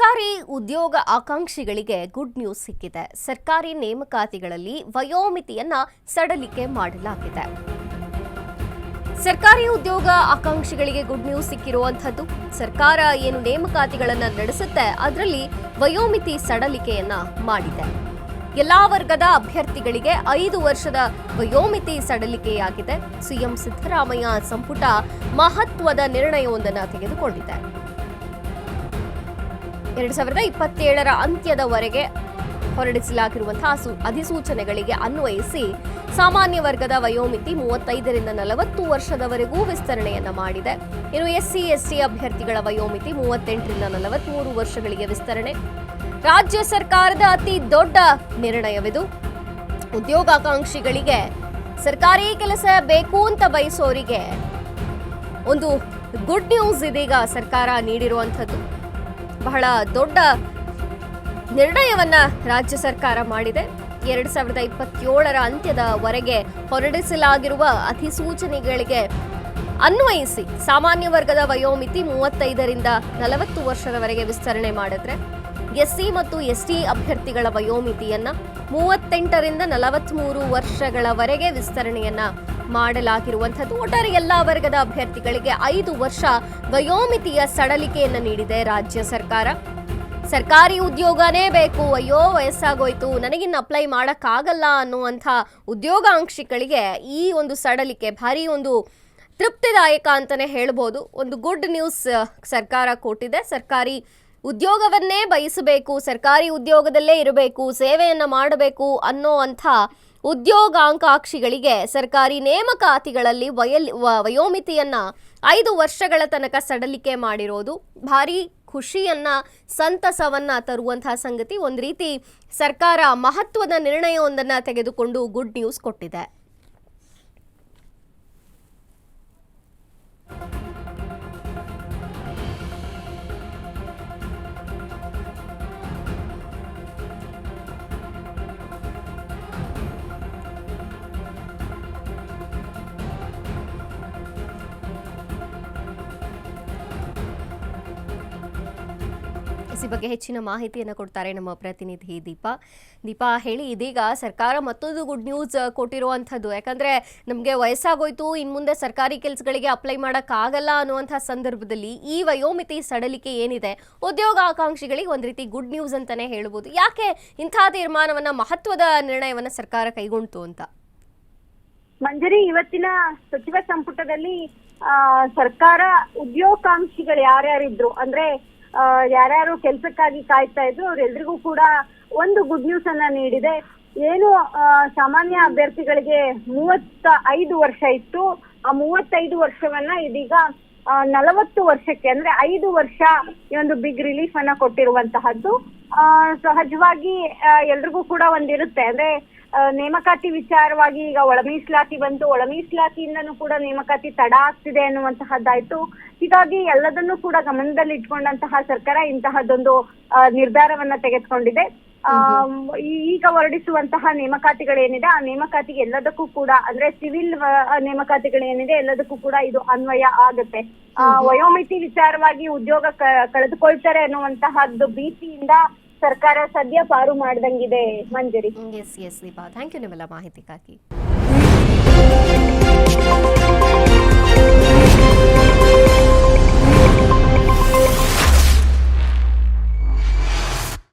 ಸರ್ಕಾರಿ ಉದ್ಯೋಗ ಆಕಾಂಕ್ಷಿಗಳಿಗೆ good news ಸಿಕ್ಕಿದೆ. ಸರ್ಕಾರಿ ನೇಮಕಾತಿಗಳಲ್ಲಿ ವಯೋಮಿತಿಯನ್ನ ಸಡಲಿಕೆ ಮಾಡಲಾಗಿದೆ. ಸರ್ಕಾರಿ ಉದ್ಯೋಗ ಆಕಾಂಕ್ಷಿಗಳಿಗೆ ಗುಡ್ ನ್ಯೂಸ್ ಸಿಕ್ಕಿರುವಂತದ್ದು. ಸರ್ಕಾರ ಏನು ನೇಮಕಾತಿಗಳನ್ನ ನಡೆಸುತ್ತೆ ಅದರಲ್ಲಿ ವಯೋಮಿತಿ ಸಡಲಿಕೆಯನ್ನ ಮಾಡಿದೆ. ಎಲ್ಲಾ ವರ್ಗದ ಅಭ್ಯರ್ಥಿಗಳಿಗೆ 5 ವರ್ಷದ ವಯೋಮಿತಿ ಸಡಲಿಕೆಯಾಗಿದೆ. ಸಿಎಂ ಸಿದ್ದರಾಮಯ್ಯ ಸಂಪುಟ ಮಹತ್ವದ ನಿರ್ಣಯವೊಂದನ್ನು ತೆಗೆದುಕೊಂಡಿದೆ. 2027ರ ಅಂತ್ಯದವರೆಗೆ ಹೊರಡಿಸಲಾಗಿರುವಂತಹ ಅಧಿಸೂಚನೆಗಳಿಗೆ ಅನ್ವಯಿಸಿ ಸಾಮಾನ್ಯ ವರ್ಗದ ವಯೋಮಿತಿ 35ರಿಂದ 40 ವರ್ಷದವರೆಗೂ ವಿಸ್ತರಣೆಯನ್ನ ಮಾಡಿದೆ. ಇನ್ನು ಎಸ್ಸಿ ಎಸ್ಟಿ ಅಭ್ಯರ್ಥಿಗಳ ವಯೋಮಿತಿ 38ರಿಂದ 43 ವರ್ಷಗಳಿಗೆ ವಿಸ್ತರಣೆ. ರಾಜ್ಯ ಸರ್ಕಾರದ ಅತಿ ದೊಡ್ಡ ನಿರ್ಣಯವಿದು. ಉದ್ಯೋಗಾಕಾಂಕ್ಷಿಗಳಿಗೆ ಸರ್ಕಾರಿ ಕೆಲಸ ಬೇಕು ಅಂತ ಬಯಸೋರಿಗೆ ಒಂದು ಗುಡ್ ನ್ಯೂಸ್ ಇದೀಗ ಸರ್ಕಾರ ನೀಡಿರುವಂಥದ್ದು. ಬಹಳ ದೊಡ್ಡ ನಿರ್ಣಯವನ್ನ ರಾಜ್ಯ ಸರ್ಕಾರ ಮಾಡಿದೆ. 2027ರ ಅಂತ್ಯದವರೆಗೆ ಹೊರಡಿಸಲಾಗಿರುವ ಅಧಿಸೂಚನೆಗಳಿಗೆ ಅನ್ವಯಿಸಿ ಸಾಮಾನ್ಯ ವರ್ಗದ ವಯೋಮಿತಿ 35ರಿಂದ 40 ವರ್ಷದವರೆಗೆ ವಿಸ್ತರಣೆ ಮಾಡಿದ್ರೆ, ಎಸ್ಸಿ ಮತ್ತು ಎಸ್ಟಿ ಅಭ್ಯರ್ಥಿಗಳ ವಯೋಮಿತಿಯನ್ನ 38ರಿಂದ 43 ವರ್ಷಗಳವರೆಗೆ ವಿಸ್ತರಣೆಯನ್ನ ಮಾಡಲಾಗಿರುವಂಥದ್ದು. ಒಟ್ಟಾರೆ ಎಲ್ಲಾ ವರ್ಗದ ಅಭ್ಯರ್ಥಿಗಳಿಗೆ 5 ವರ್ಷ ವಯೋಮಿತಿಯ ಸಡಲಿಕೆಯನ್ನು ನೀಡಿದೆ ರಾಜ್ಯ ಸರ್ಕಾರ. ಸರ್ಕಾರಿ ಉದ್ಯೋಗನೇ ಬೇಕು, ಅಯ್ಯೋ ವಯಸ್ಸಾಗೋಯ್ತು, ನನಗಿನ್ನು ಅಪ್ಲೈ ಮಾಡೋಕ್ಕಾಗಲ್ಲ ಅನ್ನುವಂಥ ಉದ್ಯೋಗಾಂಕ್ಷಿಗಳಿಗೆ ಈ ಒಂದು ಸಡಲಿಕೆ ಭಾರಿ ಒಂದು ತೃಪ್ತಿದಾಯಕ ಅಂತಲೇ ಹೇಳ್ಬೋದು. ಒಂದು ಗುಡ್ ನ್ಯೂಸ್ ಸರ್ಕಾರ ಕೊಟ್ಟಿದೆ. ಸರ್ಕಾರಿ ಉದ್ಯೋಗವನ್ನೇ ಬಯಸಬೇಕು, ಸರ್ಕಾರಿ ಉದ್ಯೋಗದಲ್ಲೇ ಇರಬೇಕು, ಸೇವೆಯನ್ನು ಮಾಡಬೇಕು ಅನ್ನೋ ಅಂಥ ಉದ್ಯೋಗಾಕಾಂಕ್ಷಿಗಳಿಗೆ ಸರ್ಕಾರಿ ನೇಮಕಾತಿಗಳಲ್ಲಿ ವಯೋಮಿತಿಯನ್ನ 5 ವರ್ಷಗಳ ತನಕ ಸಡಲಿಕೆ ಮಾಡಿರೋದು ಭಾರಿ ಖುಷಿಯನ್ನ, ಸಂತಸವನ್ನ ತರುವಂತಹ ಸಂಗತಿ. ಒಂದು ರೀತಿ ಸರ್ಕಾರ ಮಹತ್ವದ ನಿರ್ಣಯವೊಂದನ್ನ ತೆಗೆದುಕೊಂಡು ಗುಡ್ ನ್ಯೂಸ್ ಕೊಟ್ಟಿದೆ. ಈ ಬಗ್ಗೆ ಹೆಚ್ಚಿನ ಮಾಹಿತಿಯನ್ನು ಕೊಡ್ತಾರೆ ನಮ್ಮ ಪ್ರತಿನಿಧಿ ದೀಪಾ ಹೇಳಿ, ಇದೀಗ ಸರ್ಕಾರ ಮತ್ತೊಂದು ಗುಡ್ ನ್ಯೂಸ್ ಕೊಟ್ಟಿರುವಂಥದ್ದು. ಯಾಕಂದ್ರೆ ನಮಗೆ ವಯಸ್ಸಾಗೋಯ್ತು, ಇನ್ನು ಮುಂದೆ ಸರ್ಕಾರಿ ಕೆಲಸಗಳಿಗೆ ಅಪ್ಲೈ ಮಾಡೋಕ್ಕಾಗಲ್ಲ ಅನ್ನುವಂಥ ಸಂದರ್ಭದಲ್ಲಿ ಈ ವಯೋಮಿತಿ ಸಡಲಿಕೆ ಏನಿದೆ ಉದ್ಯೋಗಾಕಾಂಕ್ಷಿಗಳಿಗೆ ಒಂದು ರೀತಿ ಗುಡ್ ನ್ಯೂಸ್ ಅಂತಾನೆ ಹೇಳ್ಬೋದು. ಯಾಕೆ ಇಂಥ ತೀರ್ಮಾನವನ್ನ, ಮಹತ್ವದ ನಿರ್ಣಯವನ್ನ ಸರ್ಕಾರ ಕೈಗೊಂಡಿತು ಅಂತ? ಮಂಜರಿ, ಇವತ್ತಿನ ಸಚಿವ ಸಂಪುಟದಲ್ಲಿ ಸರ್ಕಾರ ಉದ್ಯೋಗಾಕಾಂಕ್ಷಿಗಳು ಯಾರ್ಯಾರಿದ್ರು ಅಂದ್ರೆ ಯಾರ್ಯಾರು ಕೆಲಸಕ್ಕಾಗಿ ಕಾಯ್ತಾ ಇದ್ರು ಅವರೆಲ್ರಿಗೂ ಕೂಡ ಒಂದು ಗುಡ್ ನ್ಯೂಸ್ ಅನ್ನ ನೀಡಿದೆ. ಏನು ಸಾಮಾನ್ಯ ಅಭ್ಯರ್ಥಿಗಳಿಗೆ 35 ವರ್ಷ ಇತ್ತು, ಆ 35 ವರ್ಷವನ್ನ ಇದೀಗ 40 ವರ್ಷಕ್ಕೆ ಅಂದ್ರೆ 5 ವರ್ಷ ಈ ಒಂದು ಬಿಗ್ ರಿಲೀಫ್ ಅನ್ನ ಕೊಟ್ಟಿರುವಂತಹದ್ದು. ಸಹಜವಾಗಿ ಎಲ್ರಿಗೂ ಕೂಡ ಒಂದಿರುತ್ತೆ, ಅಂದ್ರೆ ನೇಮಕಾತಿ ವಿಚಾರವಾಗಿ ಈಗ ಒಳ ಮೀಸಲಾತಿ ಬಂತು, ಒಳ ಮೀಸಲಾತಿಯಿಂದನೂ ಕೂಡ ನೇಮಕಾತಿ ತಡ ಆಗ್ತಿದೆ ಅನ್ನುವಂತಹದ್ದಾಯ್ತು. ಹೀಗಾಗಿ ಎಲ್ಲದನ್ನೂ ಕೂಡ ಗಮನದಲ್ಲಿ ಇಟ್ಕೊಂಡಂತಹ ಸರ್ಕಾರ ಇಂತಹದ್ದೊಂದು ನಿರ್ಧಾರವನ್ನ ತೆಗೆದುಕೊಂಡಿದೆ. ಈಗ ಹೊರಡಿಸುವಂತಹ ನೇಮಕಾತಿಗಳೇನಿದೆ ಆ ನೇಮಕಾತಿಗೆ ಎಲ್ಲದಕ್ಕೂ ಕೂಡ ಅಂದ್ರೆ ಸಿವಿಲ್ ನೇಮಕಾತಿಗಳೇನಿದೆ ಎಲ್ಲದಕ್ಕೂ ಕೂಡ ಇದು ಅನ್ವಯ ಆಗುತ್ತೆ. ವಯೋಮಿತಿ ವಿಚಾರವಾಗಿ ಉದ್ಯೋಗ ಕಳೆದುಕೊಳ್ತಾರೆ ಅನ್ನುವಂತಹದ್ದು ಭೀತಿಯಿಂದ ಸರ್ಕಾರ ಸದ್ಯ ಪಾರು ಮಾಡ್ದಂಗಿದೆ. ಮಂಜರಿ, ಥ್ಯಾಂಕ್ ಯು ನಿಮ್ಮೆಲ್ಲ ಮಾಹಿತಿಗಾಗಿ.